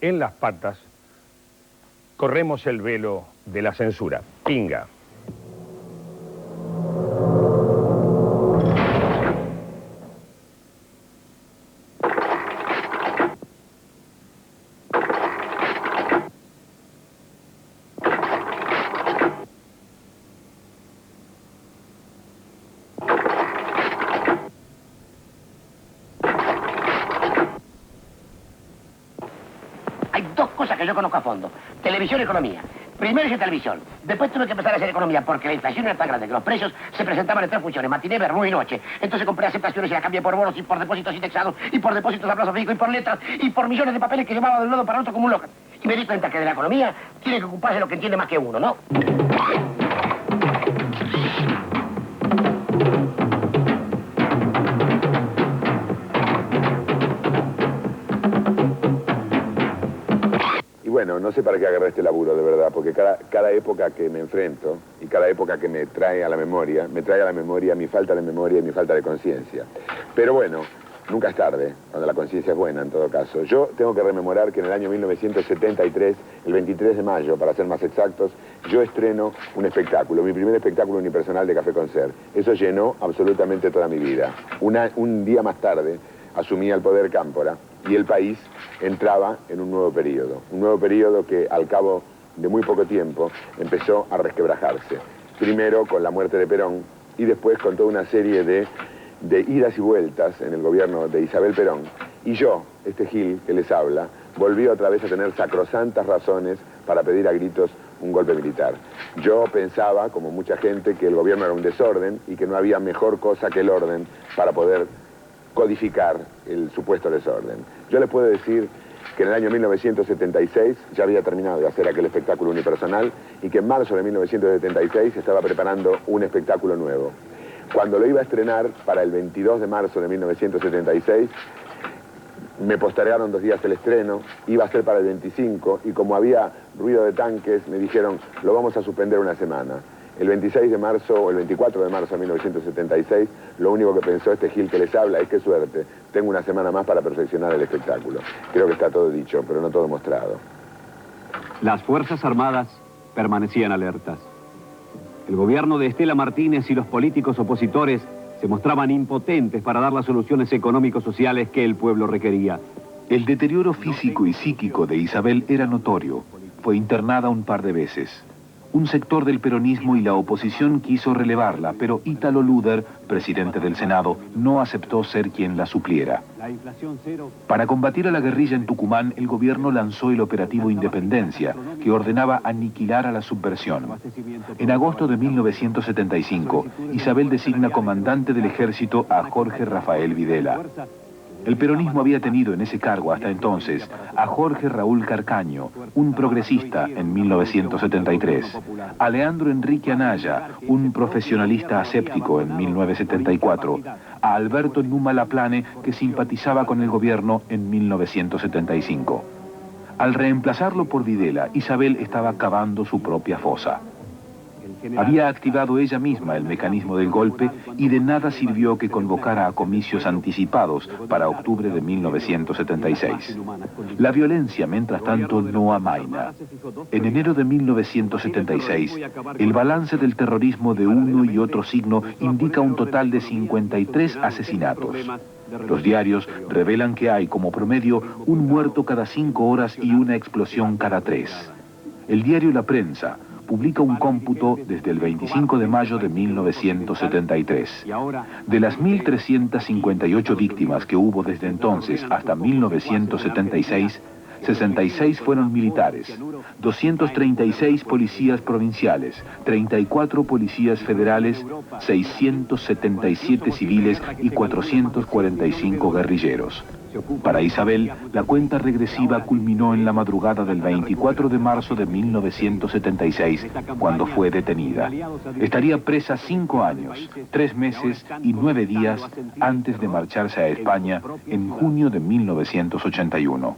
en las patas, corremos el velo de la censura. Pinga. Hay dos cosas que yo conozco a fondo. Televisión y economía. Primero hice televisión. Después tuve que empezar a hacer economía porque la inflación era tan grande que los precios se presentaban en tres funciones: matiné, vermú y noche. Entonces compré aceptaciones y las cambié por bonos y por depósitos indexados y por depósitos a plazo fijo y por letras y por millones de papeles que llevaba de un lado para otro como un loco. Y me di cuenta que de la economía tiene que ocuparse lo que entiende más que uno, ¿no? Y bueno, no sé para qué agarré este laburo, de verdad, porque cada época que me enfrento y cada época que me trae a la memoria mi falta de memoria y mi falta de conciencia. Pero bueno, nunca es tarde, cuando la conciencia es buena en todo caso. Yo tengo que rememorar que en el año 1973, el 23 de mayo, para ser más exactos, yo estreno un espectáculo, mi primer espectáculo unipersonal de Café con Ser. Eso llenó absolutamente toda mi vida. Un día más tarde asumía el poder Cámpora y el país entraba en un nuevo periodo que al cabo de muy poco tiempo empezó a resquebrajarse. Primero con la muerte de Perón y después con toda una serie de idas y vueltas en el gobierno de Isabel Perón. Y yo, este Gil que les habla, volví otra vez a tener sacrosantas razones para pedir a gritos un golpe militar. Yo pensaba, como mucha gente, que el gobierno era un desorden y que no había mejor cosa que el orden para poder codificar el supuesto desorden. Yo les puedo decir que en el año 1976 ya había terminado de hacer aquel espectáculo unipersonal y que en marzo de 1976 estaba preparando un espectáculo nuevo. Cuando lo iba a estrenar para el 22 de marzo de 1976, me postergaron 2 días el estreno, iba a ser para el 25 y como había ruido de tanques me dijeron, lo vamos a suspender una semana. El 26 de marzo o el 24 de marzo de 1976, lo único que pensó este Gil que les habla es qué suerte, tengo una semana más para perfeccionar el espectáculo. Creo que está todo dicho, pero no todo mostrado. Las Fuerzas Armadas permanecían alertas. El gobierno de Estela Martínez y los políticos opositores se mostraban impotentes para dar las soluciones económico-sociales que el pueblo requería. El deterioro físico y psíquico de Isabel era notorio. Fue internada un par de veces. Un sector del peronismo y la oposición quiso relevarla, pero Ítalo Luder, presidente del Senado, no aceptó ser quien la supliera. Para combatir a la guerrilla en Tucumán, el gobierno lanzó el operativo Independencia, que ordenaba aniquilar a la subversión. En agosto de 1975, Isabel designa comandante del ejército a Jorge Rafael Videla. El peronismo había tenido en ese cargo hasta entonces a Jorge Raúl Carcaño, un progresista en 1973, a Leandro Enrique Anaya, un profesionalista aséptico en 1974, a Alberto Numa Laplane, que simpatizaba con el gobierno en 1975. Al reemplazarlo por Videla, Isabel estaba cavando su propia fosa. Había activado ella misma el mecanismo del golpe y de nada sirvió que convocara a comicios anticipados para octubre de 1976. La violencia, mientras tanto, no amaina. En enero de 1976, el balance del terrorismo de uno y otro signo indica un total de 53 asesinatos. Los diarios revelan que hay como promedio un muerto cada 5 horas y una explosión cada 3. El diario La Prensa publica un cómputo desde el 25 de mayo de 1973. De las 1.358 víctimas que hubo desde entonces hasta 1976, 66 fueron militares, 236 policías provinciales, 34 policías federales, 677 civiles y 445 guerrilleros. Para Isabel, la cuenta regresiva culminó en la madrugada del 24 de marzo de 1976, cuando fue detenida. Estaría presa 5 años, 3 meses y 9 días antes de marcharse a España en junio de 1981.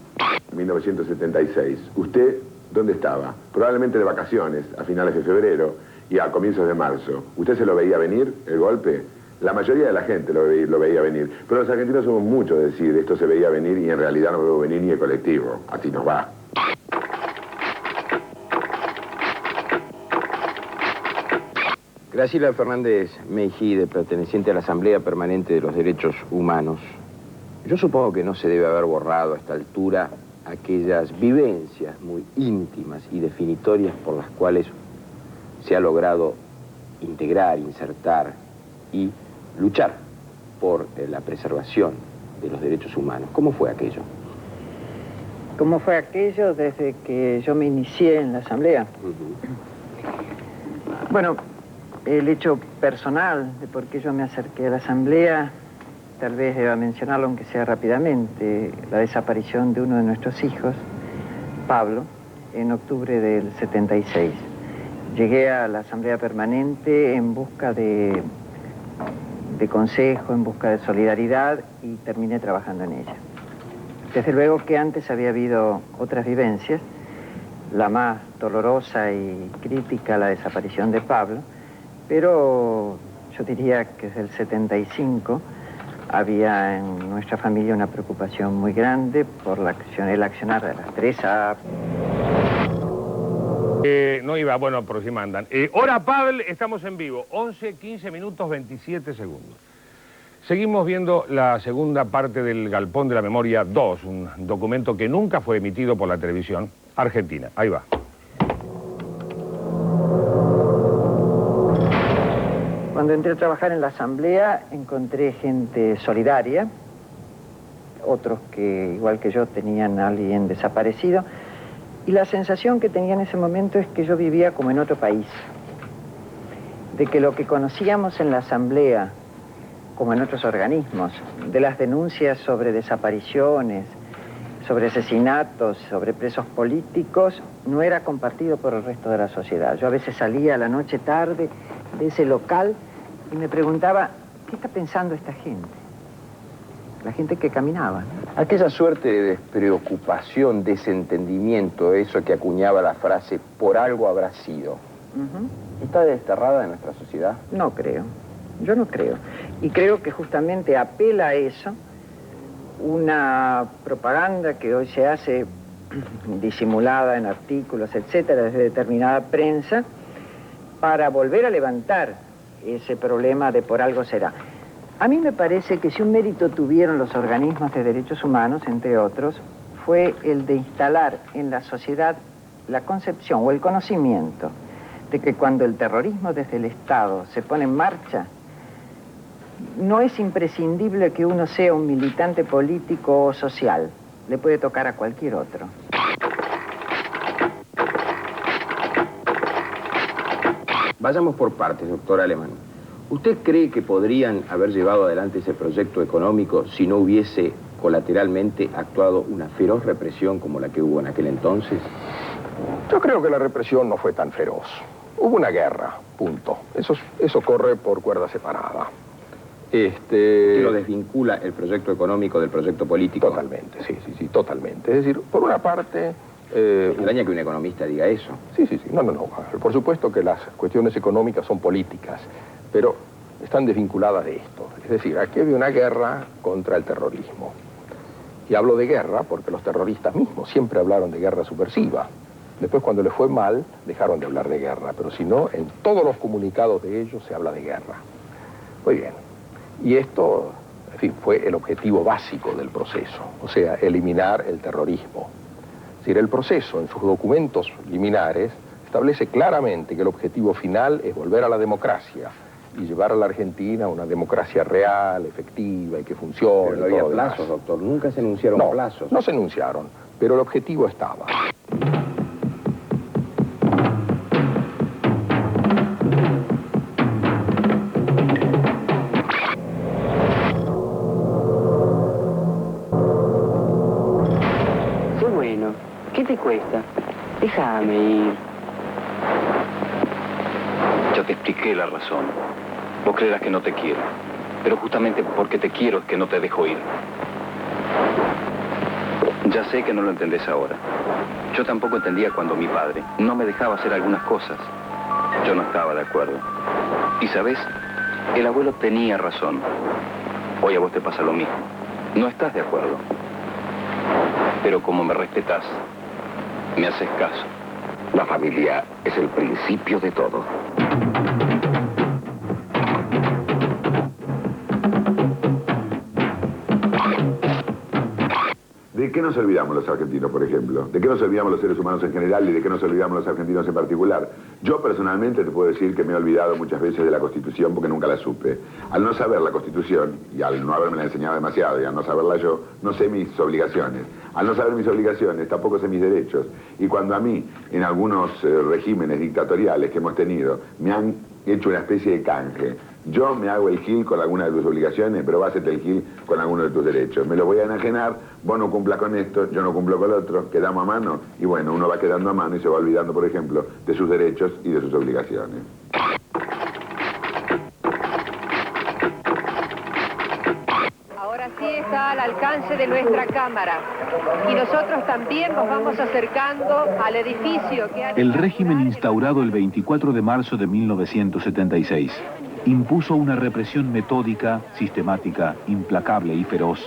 1976. ¿Usted dónde estaba? Probablemente de vacaciones, a finales de febrero y a comienzos de marzo. ¿Usted se lo veía venir, el golpe? La mayoría de la gente lo veía venir. Pero los argentinos somos muchos de decir, esto se veía venir y en realidad no veo venir ni el colectivo. Así nos va. Graciela Fernández Mejide, perteneciente a la Asamblea Permanente de los Derechos Humanos. Yo supongo que no se debe haber borrado a esta altura aquellas vivencias muy íntimas y definitorias por las cuales se ha logrado integrar, insertar y luchar por la preservación de los derechos humanos. ¿Cómo fue aquello? ¿Cómo fue aquello desde que yo me inicié en la Asamblea? Bueno, el hecho personal de por qué yo me acerqué a la Asamblea, tal vez deba mencionarlo aunque sea rápidamente, la desaparición de uno de nuestros hijos, Pablo, en octubre del 76. Llegué a la Asamblea Permanente en busca de consejo, en busca de solidaridad y terminé trabajando en ella. Desde luego que antes había habido otras vivencias, la más dolorosa y crítica, la desaparición de Pablo, pero yo diría que desde el 75 había en nuestra familia una preocupación muy grande por el accionar de las 3A. No iba, bueno, por si mandan. Hora Pavel, estamos en vivo, 11, 15 minutos, 27 segundos. Seguimos viendo la segunda parte del Galpón de la Memoria 2, un documento que nunca fue emitido por la televisión argentina. Ahí va. Cuando entré a trabajar en la Asamblea encontré gente solidaria, otros que, igual que yo, tenían a alguien desaparecido, y la sensación que tenía en ese momento es que yo vivía como en otro país, de que lo que conocíamos en la Asamblea, como en otros organismos, de las denuncias sobre desapariciones, sobre asesinatos, sobre presos políticos, no era compartido por el resto de la sociedad. Yo a veces salía a la noche tarde de ese local y me preguntaba, ¿qué está pensando esta gente? La gente que caminaba. Aquella suerte de despreocupación, desentendimiento, eso que acuñaba la frase, por algo habrá sido, ¿está desterrada de nuestra sociedad? No creo, yo no creo. Y creo que justamente apela a eso una propaganda que hoy se hace disimulada en artículos, etcétera, desde determinada prensa, para volver a levantar ese problema de por algo será. A mí me parece que si un mérito tuvieron los organismos de derechos humanos, entre otros, fue el de instalar en la sociedad la concepción o el conocimiento de que cuando el terrorismo desde el Estado se pone en marcha, no es imprescindible que uno sea un militante político o social. Le puede tocar a cualquier otro. Vayamos por partes, doctor Alemán. ¿Usted cree que podrían haber llevado adelante ese proyecto económico si no hubiese colateralmente actuado una feroz represión como la que hubo en aquel entonces? Yo creo que la represión no fue tan feroz. Hubo una guerra, punto. Eso corre por cuerda separada. ¿Que lo desvincula el proyecto económico del proyecto político? Totalmente, sí, totalmente. Es decir, por una parte... Me extraña que un economista diga eso. Sí. No. Por supuesto que las cuestiones económicas son políticas, pero están desvinculadas de esto. Es decir, aquí había una guerra contra el terrorismo. Y hablo de guerra porque los terroristas mismos siempre hablaron de guerra subversiva. Después, cuando les fue mal, dejaron de hablar de guerra. Pero si no, en todos los comunicados de ellos se habla de guerra. Muy bien. Y esto, en fin, fue el objetivo básico del proceso. O sea, eliminar el terrorismo. Es decir, el proceso en sus documentos liminares establece claramente que el objetivo final es volver a la democracia y llevar a la Argentina a una democracia real, efectiva y que funcione. Pero no había plazos, doctor. Nunca se enunciaron plazos. No se enunciaron, pero el objetivo estaba. ¿Qué te cuesta? Déjame ir. Ya te expliqué la razón. Vos creerás que no te quiero, pero justamente porque te quiero es que no te dejo ir. Ya sé que no lo entendés ahora. Yo tampoco entendía cuando mi padre no me dejaba hacer algunas cosas. Yo no estaba de acuerdo. Y ¿sabés? El abuelo tenía razón. Hoy a vos te pasa lo mismo. No estás de acuerdo. Pero como me respetas, me haces caso. La familia es el principio de todo. ¿De qué nos olvidamos los argentinos, por ejemplo? ¿De qué nos olvidamos los seres humanos en general y de qué nos olvidamos los argentinos en particular? Yo personalmente te puedo decir que me he olvidado muchas veces de la Constitución porque nunca la supe. Al no saber la Constitución, y al no haberme la enseñado demasiado, y al no saberla yo, no sé mis obligaciones. Al no saber mis obligaciones, tampoco sé mis derechos. Y cuando a mí, en algunos regímenes dictatoriales que hemos tenido, me han hecho una especie de canje, yo me hago el gil con alguna de tus obligaciones, pero vas a hacer el gil con alguno de tus derechos. Me lo voy a enajenar, vos no cumplas con esto, yo no cumplo con el otro, quedamos a mano, y bueno, uno va quedando a mano y se va olvidando, por ejemplo, de sus derechos y de sus obligaciones. Ahora sí está al alcance de nuestra cámara, y nosotros también nos vamos acercando al edificio que ha... El régimen instaurado el 24 de marzo de 1976 impuso una represión metódica, sistemática, implacable y feroz,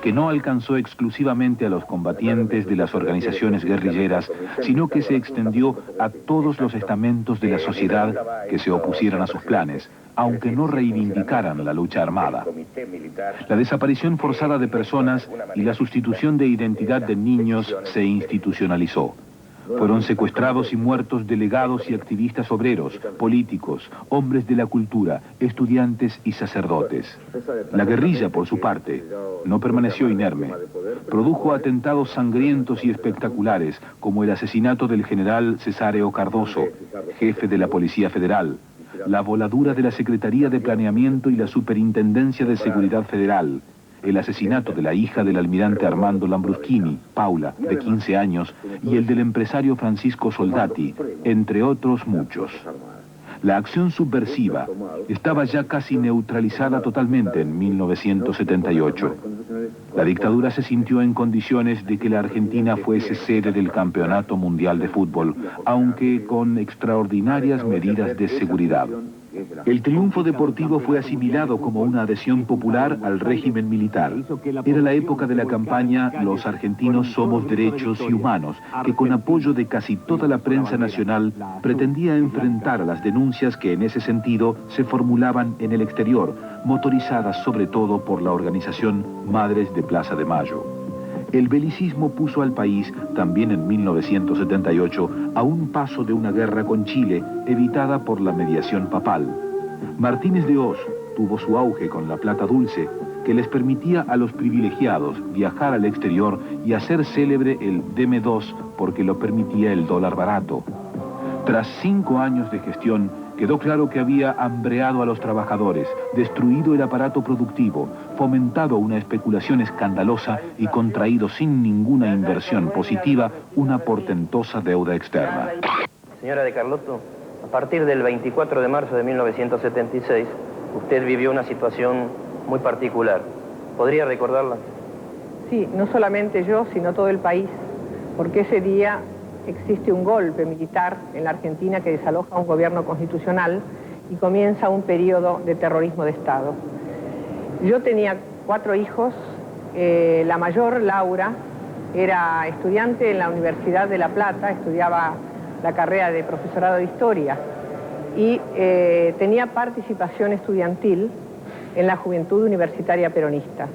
que no alcanzó exclusivamente a los combatientes de las organizaciones guerrilleras, sino que se extendió a todos los estamentos de la sociedad que se opusieran a sus planes, aunque no reivindicaran la lucha armada. La desaparición forzada de personas y la sustitución de identidad de niños se institucionalizó. Fueron secuestrados y muertos delegados y activistas obreros, políticos, hombres de la cultura, estudiantes y sacerdotes. La guerrilla, por su parte, no permaneció inerme. Produjo atentados sangrientos y espectaculares, como el asesinato del general Cesáreo Cardoso, jefe de la Policía Federal, la voladura de la Secretaría de Planeamiento y la Superintendencia de Seguridad Federal, el asesinato de la hija del almirante Armando Lambruschini, Paula, de 15 años, y el del empresario Francisco Soldati, entre otros muchos. La acción subversiva estaba ya casi neutralizada totalmente en 1978. La dictadura se sintió en condiciones de que la Argentina fuese sede del Campeonato Mundial de Fútbol, aunque con extraordinarias medidas de seguridad. El triunfo deportivo fue asimilado como una adhesión popular al régimen militar. Era la época de la campaña Los argentinos somos derechos y humanos, que con apoyo de casi toda la prensa nacional pretendía enfrentar a las denuncias que en ese sentido se formulaban en el exterior, motorizadas sobre todo por la organización Madres de Plaza de Mayo. El belicismo puso al país, también en 1978, a un paso de una guerra con Chile, evitada por la mediación papal. Martínez de Hoz tuvo su auge con la plata dulce, que les permitía a los privilegiados viajar al exterior y hacer célebre el DM2 porque lo permitía el dólar barato. Tras 5 años de gestión, quedó claro que había hambreado a los trabajadores, destruido el aparato productivo, fomentado una especulación escandalosa y contraído sin ninguna inversión positiva una portentosa deuda externa. Señora de Carlotto, a partir del 24 de marzo de 1976, usted vivió una situación muy particular. ¿Podría recordarla? Sí, no solamente yo, sino todo el país, porque ese día existe un golpe militar en la Argentina que desaloja un gobierno constitucional y comienza un periodo de terrorismo de Estado. Yo tenía 4 hijos, la mayor, Laura, era estudiante en la Universidad de La Plata, estudiaba la carrera de profesorado de Historia y tenía participación estudiantil en la Juventud Universitaria Peronista.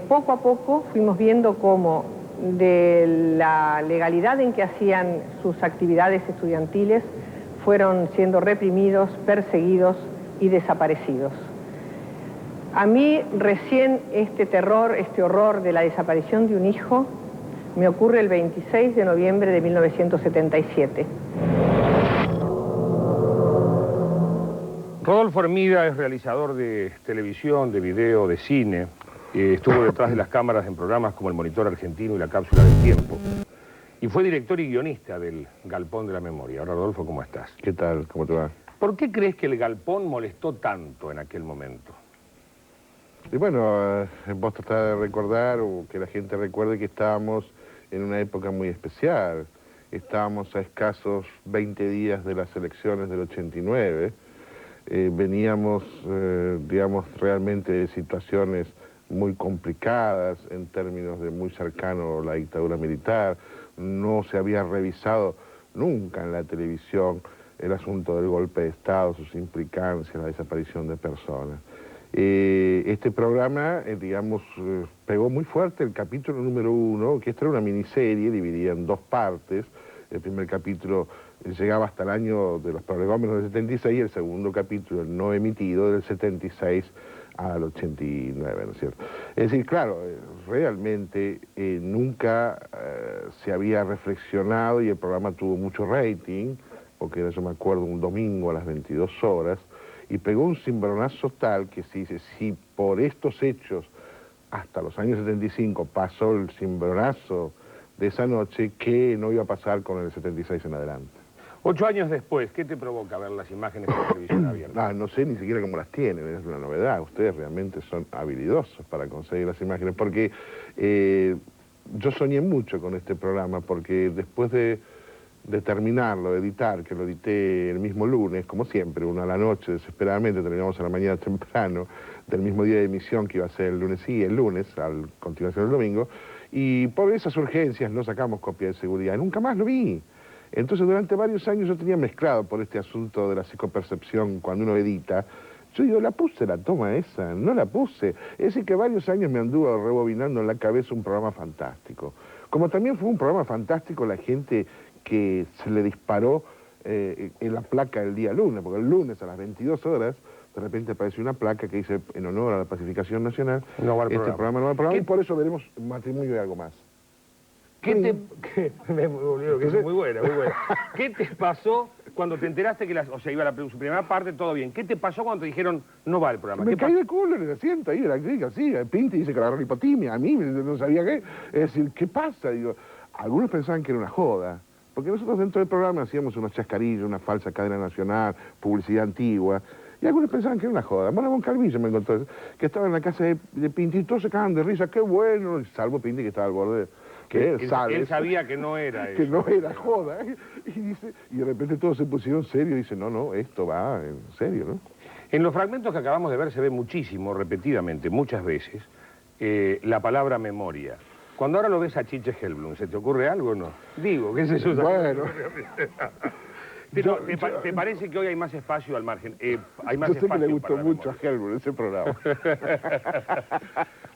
Poco a poco fuimos viendo cómo de la legalidad en que hacían sus actividades estudiantiles fueron siendo reprimidos, perseguidos y desaparecidos. A mí recién este terror, este horror de la desaparición de un hijo me ocurre el 26 de noviembre de 1977. Rodolfo Hermida es realizador de televisión, de video, de cine. Estuvo detrás de las cámaras en programas como El Monitor Argentino y La Cápsula del Tiempo. Y fue director y guionista del Galpón de la Memoria. Ahora, Rodolfo, ¿cómo estás? ¿Qué tal? ¿Cómo te va? ¿Por qué crees que el Galpón molestó tanto en aquel momento? Y bueno, vos tratás de recordar, o que la gente recuerde, que estábamos en una época muy especial. Estábamos a escasos 20 días de las elecciones del 89. Veníamos, digamos, realmente de situaciones muy complicadas en términos de muy cercano a la dictadura militar. No se había revisado nunca en la televisión el asunto del golpe de Estado, sus implicancias, la desaparición de personas. Este programa, digamos, pegó muy fuerte el capítulo número 1, que esta era una miniserie dividida en 2 partes. El primer capítulo llegaba hasta el año de los prolegómenos del 76 y el segundo capítulo, el no emitido, del 76 al 89, ¿no es cierto? Es decir, claro, realmente nunca se había reflexionado y el programa tuvo mucho rating, porque yo me acuerdo un domingo a las 22 horas, y pegó un cimbronazo tal que si por estos hechos hasta los años 75 pasó el cimbronazo de esa noche, ¿qué no iba a pasar con el 76 en adelante? 8 años después, ¿qué te provoca ver las imágenes de televisión abierta? No sé ni siquiera cómo las tienen, es una novedad. Ustedes realmente son habilidosos para conseguir las imágenes, porque yo soñé mucho con este programa, porque después de terminarlo, de editar, que lo edité el mismo lunes, como siempre, uno a la noche, desesperadamente, terminamos a la mañana temprano, del mismo día de emisión que iba a ser el lunes, a continuación del domingo, y por esas urgencias no sacamos copia de seguridad, y nunca más lo vi. Entonces durante varios años yo tenía mezclado por este asunto de la psicopercepción cuando uno edita. Yo digo, la puse la toma esa, no la puse. Es decir que varios años me anduvo rebobinando en la cabeza un programa fantástico. Como también fue un programa fantástico la gente que se le disparó en la placa el día lunes, porque el lunes a las 22 horas de repente apareció una placa que dice en honor a la pacificación nacional, no va al programa no va al programa, y por eso veremos Matrimonio y algo más. Me volvió, que es muy buena, muy buena. ¿Qué te pasó cuando te enteraste que iba su primera parte, todo bien? ¿Qué te pasó cuando te dijeron no va el programa? Me caí de culo en el asiento ahí, la clínica, así, Pinti dice que agarró hipotimia, a mí no sabía qué. Es decir, ¿qué pasa? Digo, algunos pensaban que era una joda, porque nosotros dentro del programa hacíamos unos chascarillos, una falsa cadena nacional, publicidad antigua, y algunos pensaban que era una joda. Bueno, Calvillo me encontró, que estaba en la casa de Pinti, y todos se cagaban de risa, qué bueno, salvo Pinti que estaba al borde. Que él sabía que no era eso. Que no era joda. Y de repente todos se pusieron serios y dicen, no, esto va en serio, ¿no? En los fragmentos que acabamos de ver se ve muchísimo, repetidamente, muchas veces, la palabra memoria. Cuando ahora lo ves a Chiche Helblum, ¿se te ocurre algo o no? Digo, ¿qué es eso? Bueno. ¿Te parece que hoy hay más espacio al margen? Hay más yo sé que le gustó mucho memoria. a Helblum ese programa.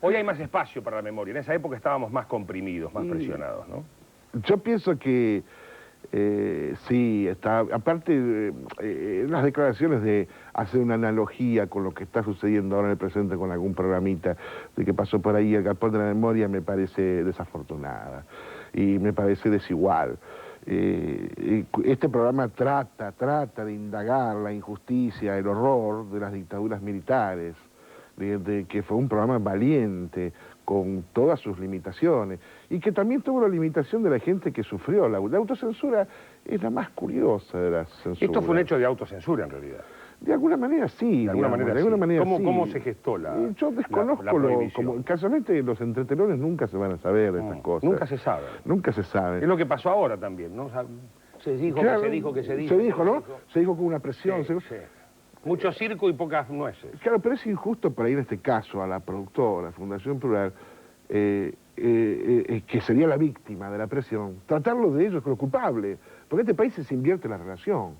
Hoy hay más espacio para la memoria. En esa época estábamos más comprimidos, más presionados, ¿no? Yo pienso que sí, está. Aparte, las declaraciones de hacer una analogía con lo que está sucediendo ahora en el presente con algún programita de que pasó por ahí el galpón de la memoria me parece desafortunada y me parece desigual. Este programa trata de indagar la injusticia, el horror de las dictaduras militares, de que fue un programa valiente, con todas sus limitaciones, y que también tuvo la limitación de la gente que sufrió. La autocensura es la más curiosa de las censuras. Esto fue un hecho de autocensura, en realidad. De alguna manera sí. De alguna manera sí. ¿Cómo se gestó yo desconozco como casualmente los entretelones nunca se van a saber de estas cosas. Nunca se sabe. Nunca se sabe. Es lo que pasó ahora también, ¿no? O sea, se dijo, claro, que se dijo, que se dijo. Se dijo, ¿no? Se dijo con una presión. Sí. Mucho circo y pocas nueces. Claro, pero es injusto para ir en este caso a la productora, Fundación Plural, que sería la víctima de la presión, tratarlo de ellos como culpable, porque en este país se invierte la relación.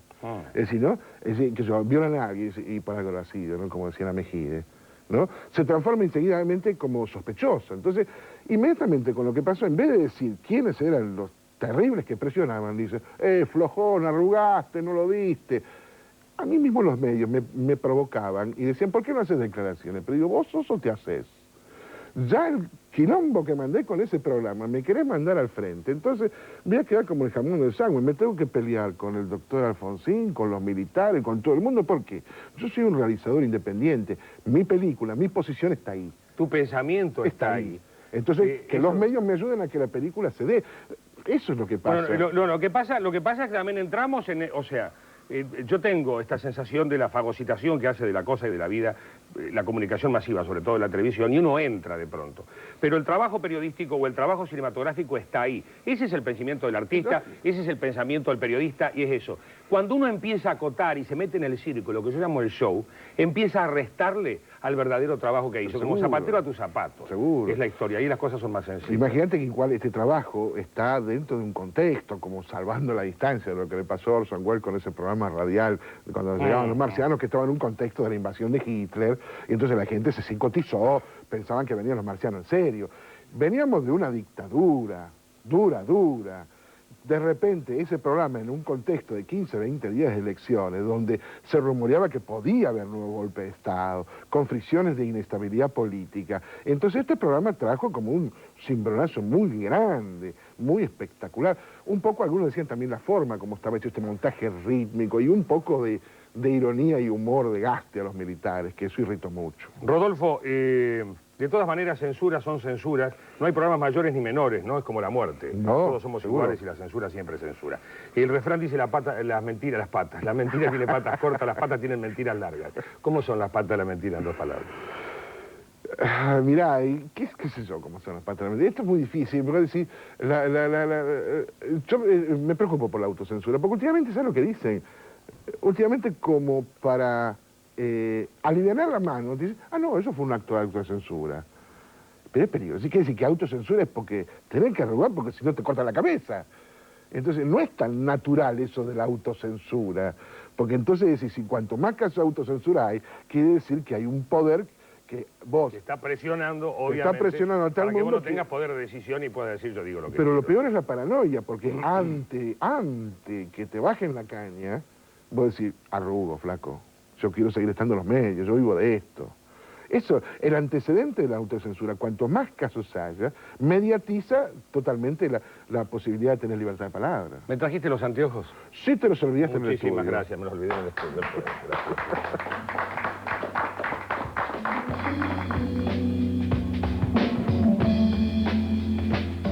Es decir, ¿no? Es decir, que se violan a alguien y por algo lo ha sido, ¿no? Como decía la Mejide, ¿no? Se transforma enseguidamente como sospechoso. Entonces, inmediatamente con lo que pasó, en vez de decir quiénes eran los terribles que presionaban, dice, flojón, arrugaste, no lo viste. A mí mismo los medios me provocaban y decían, ¿por qué no haces declaraciones? Pero digo, ¿vos sos o te haces? Ya el quilombo que mandé con ese programa, me querés mandar al frente. Entonces, voy a quedar como el jamón del sándwich. Me tengo que pelear con el doctor Alfonsín, con los militares, con todo el mundo. ¿Por qué? Yo soy un realizador independiente. Mi película, mi posición está ahí. Tu pensamiento está ahí. Entonces, que los medios me ayuden a que la película se dé. Eso es lo que pasa. Bueno, lo que pasa es que también entramos en... yo tengo esta sensación de la fagocitación que hace de la cosa y de la vida la comunicación masiva, sobre todo la televisión, y uno entra de pronto. Pero el trabajo periodístico o el trabajo cinematográfico está ahí. Ese es el pensamiento del artista, ese es el pensamiento del periodista, y es eso. Cuando uno empieza a acotar y se mete en el círculo, lo que yo llamo el show, empieza a restarle al verdadero trabajo que hizo. Como zapatero a tu zapato. Seguro. Es la historia, ahí las cosas son más sencillas. Imagínate que igual este trabajo está dentro de un contexto, como salvando la distancia de lo que le pasó a Orson Welles con ese programa radial, cuando llegaban los marcianos, que estaban en un contexto de la invasión de Hitler, y entonces la gente se psicotizó, pensaban que venían los marcianos en serio. Veníamos de una dictadura, dura. De repente, ese programa en un contexto de 15, 20 días de elecciones, donde se rumoreaba que podía haber nuevo golpe de Estado, con fricciones de inestabilidad política. Entonces este programa trajo como un cimbronazo muy grande, muy espectacular. Un poco, algunos decían también la forma como estaba hecho este montaje rítmico, y un poco de ironía y humor de gaste a los militares, que eso irritó mucho. Rodolfo, de todas maneras, censuras son censuras. No hay programas mayores ni menores, ¿no? Es como la muerte. No, todos somos iguales y la censura siempre es censura. El refrán dice las mentiras, las patas. La mentira tiene patas cortas, las patas tienen mentiras largas. ¿Cómo son las patas de la mentira en dos palabras? Mirá, ¿qué sé yo cómo son las patas de la mentira? Esto es muy difícil, porque decir, yo me preocupo por la autocensura, porque últimamente, ¿sabes lo que dicen? Últimamente, como para aliviar la mano, dicen, no, eso fue un acto de autocensura. Pero es peligroso. ¿Sí quiere decir que autocensura es porque tenés que arrugar porque si no te cortan la cabeza? Entonces no es tan natural eso de la autocensura, porque entonces si cuanto más casos de autocensura hay, quiere decir que hay un poder que vos... Te está presionando, obviamente, está presionando a tal para que vos mundo no tengas poder de decisión y puedas decir yo digo lo que Pero quiero. lo peor es la paranoia, porque antes que te bajen la caña, vos decís, arrugo, flaco, yo quiero seguir estando en los medios, yo vivo de esto. Eso, el antecedente de la autocensura, cuanto más casos haya, mediatiza totalmente la posibilidad de tener libertad de palabra. ¿Me trajiste los anteojos? Sí, te los olvidaste en el estudio. Muchísimas gracias, me los olvidé en el estudio. Gracias.